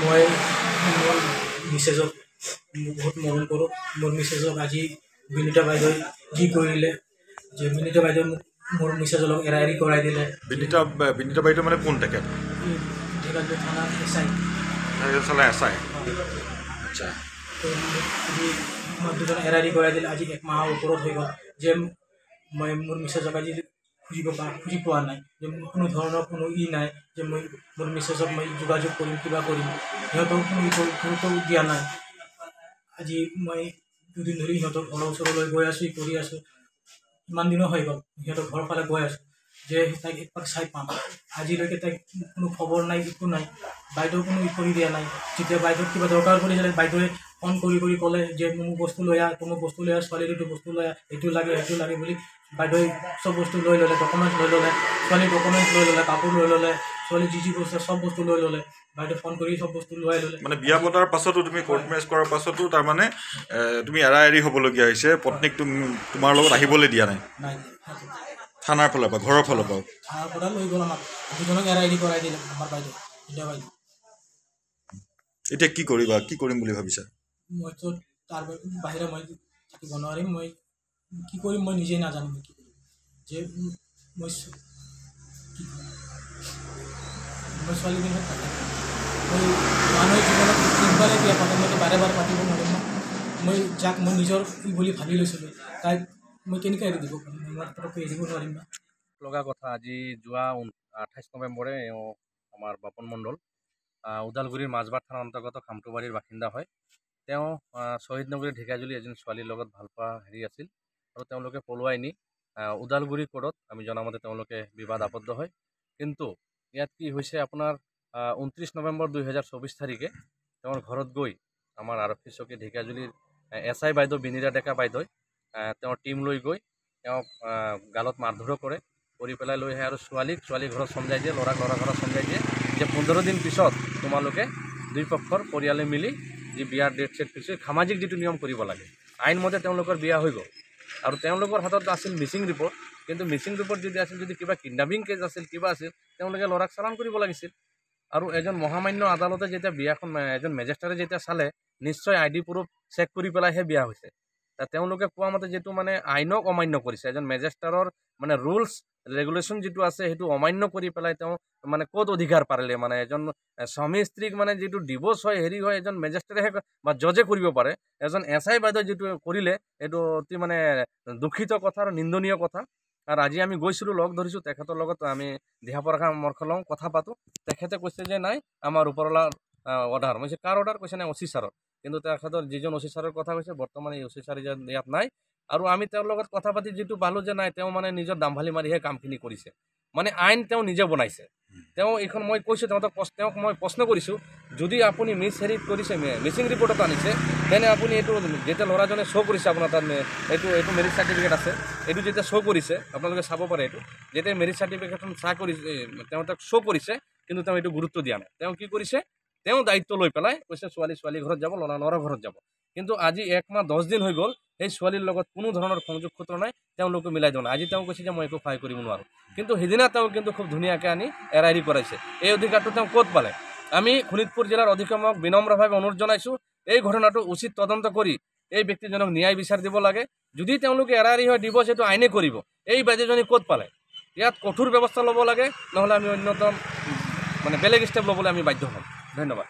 মই মোৰ মিছেছক বহুত মৰম কৰোঁ। মোৰ মিছেছক আজি বিনীতা বাইদেৱে যি কৰিলে, যে বিনীতা বাইদেৱে মোক মোৰ মিছেছক এৰা এৰি কৰাই দিলে। বিনীতা বাইদেউ মানে কোন তেখেত? ঢেকাজুলি থানা এছআই। এছআই। আচ্ছা। তো আজি মই দুজন এৰা এৰি কৰাই দিলে। আজি 1 মাহৰ ওপৰত হৈ গ'ল যে মই মোৰ মিছেছক আজি খুজি পোৱা নাই, যে কোনো ধৰণৰ কোনো নাই যে মই মোৰ মিছেছক মই যোগাযোগ কৰিম, কিবা কৰিম। সিহঁতক গুৰুত্ব দিয়া নাই। আজি মই 2 দিন ধৰি সিহঁতৰ ঘৰৰ ওচৰলৈ গৈ আছোঁ, কৰি আছোঁ। ইমান দিনো হৈ গ'ল, সিহঁতৰ ঘৰৰ ফালে গৈ আছোঁ যে তাইক একবাৰ চাই পাম। আজিলৈকে তাইক কোনো খবৰ নাই, একো নাই। বাইদেউ কোনো কৰি দিয়া নাই। যেতিয়া বাইদেউক কিবা দৰকাৰ পৰিছিলে, বাইদেৱে ফোন কৰি ক'লে যে মোক বস্তু লৈ আহ, মোক বস্তু লৈ আহ, ছোৱালীৰ এইটো বস্তু লৈ আহ, এইটো লাগে বুলি বাইদেৱে চব বস্তু লৈ ল'লে, ডকুমেণ্টছ লৈ ল'লে, ছোৱালীৰ ডকুমেণ্টছ লৈ ল'লে, কাপোৰ লৈ ল'লে, ছোৱালী যি বস্তু চব বস্তু লৈ ল'লে। বাইদেউ ফোন কৰি চব বস্তু লৈ ল'লে। মানে বিয়া পতাৰ পাছতো, তুমি কোৰ্ট মেৰেজ কৰাৰ পাছতো তাৰমানে তুমি এৰা এৰি হ'বলগীয়া হৈছে, পত্নীক তোমাৰ লগত আহিবলৈ দিয়া নাই? থানাৰ ফালৰ পৰা, ঘৰৰ ফালৰ পৰা? থানাৰ পৰা লৈ গ'ল আমাক, দুজনক এৰা এৰি কৰাই দিলে আমাৰ বাইদেউ, বিনীতা বাইদেউ। এতিয়া কি কৰিবা, কি কৰিম বুলি ভাবিছা? মইতো তাৰ বাহিৰে মই থাকিব নোৱাৰিম। মই কি কৰিম মই নিজেই নাজানো। মই কি কৰিম যে মই ছোৱালীজনীক মই মানুহে জীৱনত 3বাৰে বিয়া পাতিম, মইতো বাৰে পাতিব নোৱাৰিম ন। মই যাক মই নিজৰ বুলি ভাবি লৈছিলোঁ, তাইক মই কেনেকৈ এৰি দিব পাৰিম? মই পটককৈ এৰিব নোৱাৰিম ন। লগা কথা, আজি যোৱা 28 নৱেম্বৰে আমাৰ বাপন মণ্ডল ওদালগুৰিৰ মাজবাট থানাৰ অন্তৰ্গত খামটোবাৰীৰ বাসিন্দা হয়। তেওঁ শ্বহীদ নগৰীৰ ঢেকাজুলি এজন ছোৱালীৰ লগত ভালপোৱা আছিল আৰু তেওঁলোকে পলুৱাই নি ওদালগুৰি কোৰ্টত আমি জনামতে তেওঁলোকে বিবাদ আবদ্ধ হয়। কিন্তু ইয়াত কি হৈছে, আপোনাৰ 29 নৱেম্বৰ 2024 তাৰিখে তেওঁৰ ঘৰত গৈ আমাৰ আৰক্ষী চকী ঢেকাজুলিৰ এছআই বাইদেউ বিনীতা ডেকা বাইদেৱে তেওঁৰ টীম লৈ গৈ তেওঁক গালত মাৰধৰো কৰি পেলাই লৈ আহে আৰু ছোৱালী ঘৰত চমজাই দিয়ে, ল'ৰা ঘৰত চমজাই দিয়ে যে 15 দিন পিছত তোমালোকে দুই পক্ষৰ পৰিয়ালে মিলি যি বিয়াৰ ডেট ছেট ফিক্স কৰি সামাজিক যিটো নিয়ম কৰিব লাগে, আইনমতে তেওঁলোকৰ বিয়া হৈ গ'ল। আৰু তেওঁলোকৰ হাতত আছিল মিচিং ৰিপৰ্ট, কিন্তু মিচিং ৰিপৰ্ট যদি আছিল, যদি কিবা কিডনেপিং কেছ আছিল, কিবা আছিল, তেওঁলোকে ল'ৰাক চালান কৰিব লাগিছিল। আৰু এজন মহামান্য আদালতে যেতিয়া বিয়াখন এজন মেজিষ্ট্ৰেটে যেতিয়া চালে, নিশ্চয় ID প্ৰুফ চেক কৰি পেলাইহে বিয়া হৈছে। তেওঁলোকে কোৱা মতে যিটো মানে আইনক অমান্য কৰিছে, এজন মেজিষ্ট্ৰেটৰ মানে ৰুলছ ৰেগুলেশ্যন যিটো আছে সেইটো অমান্য কৰি পেলাই তেওঁ মানে ক'ত অধিকাৰ পাৰিলে, মানে এজন স্বামী স্ত্ৰীক মানে যিটো ডিভোৰ্চ হয়, হেৰি হয়, এজন মেজিষ্ট্ৰেটেহে বা জজে কৰিব পাৰে। এজন এছআই বাইদেউ যিটো কৰিলে, এইটো অতি মানে দুখিত কথা আৰু নিন্দনীয় কথা। আৰু আজি আমি গৈছিলোঁ, লগ ধৰিছোঁ তেখেতৰ লগত, আমি দিহা পৰামৰ্শ লওঁ, কথা পাতোঁ। তেখেতে কৈছে যে নাই, আমাৰ ওপৰৱালাৰ অৰ্ডাৰ। মই কৈছে কাৰ অৰ্ডাৰ? কৈছে নাই, OC ছাৰৰ। কিন্তু তেখেতৰ যিজন OC ছাৰৰ কথা কৈছে, বৰ্তমান এই OC ছাৰ ইয়াত নাই। আৰু আমি তেওঁৰ লগত কথা পাতি যিটো পালোঁ যে নাই, তেওঁ মানে নিজৰ দাম্ভালি মাৰিহে কামখিনি কৰিছে, মানে আইন তেওঁ নিজে বনাইছে। তেওঁ এইখন মই কৈছোঁ, তেওঁক মই প্ৰশ্ন কৰিছোঁ, যদি আপুনি হেৰিত কৰিছে, মিচিং ৰিপৰ্টত আনিছে, তেনে আপুনি এইটো যেতিয়া ল'ৰাজনে শ্ব' কৰিছে আপোনাৰ তাত, এইটো মেৰিজ চাৰ্টিফিকেট আছে, এইটো যেতিয়া শ্ব' কৰিছে, আপোনালোকে চাব পাৰে, এইটো যেতিয়া মেৰিজ চাৰ্টিফিকেটখন তেওঁ তাক শ্ব' কৰিছে, কিন্তু তেওঁ এইটো গুৰুত্ব দিয়া নাই। তেওঁ কি কৰিছে, তেওঁ দায়িত্ব লৈ পেলাই কৈছে ছোৱালী ঘৰত যাব, ল'ৰা ঘৰত যাব। কিন্তু আজি 1 মাহ 10 দিন হৈ গ'ল, সেই ছোৱালীৰ লগত কোনো ধৰণৰ সংযোগ সূত্ৰ নাই, তেওঁলোকে মিলাই দিয়া নাই। আজি তেওঁ কৈছে যে মই একো সহায় কৰিব নোৱাৰোঁ, কিন্তু সেইদিনা তেওঁ কিন্তু খুব ধুনীয়াকৈ আনি এৰা এৰি কৰাইছে। এই অধিকাৰটো তেওঁ ক'ত পালে? আমি শোণিতপুৰ জিলাৰ অধীক্ষকক বিনম্ৰভাৱে অনুৰোধ জনাইছোঁ, এই ঘটনাটো উচিত তদন্ত কৰি এই ব্যক্তিজনক ন্যায় বিচাৰ দিব লাগে। যদি তেওঁলোকে এৰা এৰি হয়, ডিভোৰ্চ এইটো আইনে কৰিব। এই বাইদেউজনী ক'ত পালে? ইয়াত কঠোৰ ব্যৱস্থা ল'ব লাগে, নহ'লে আমি অন্যতম মানে বেলেগ ষ্টেপ ল'বলৈ আমি বাধ্য হ'ম। ধন্যবাদ।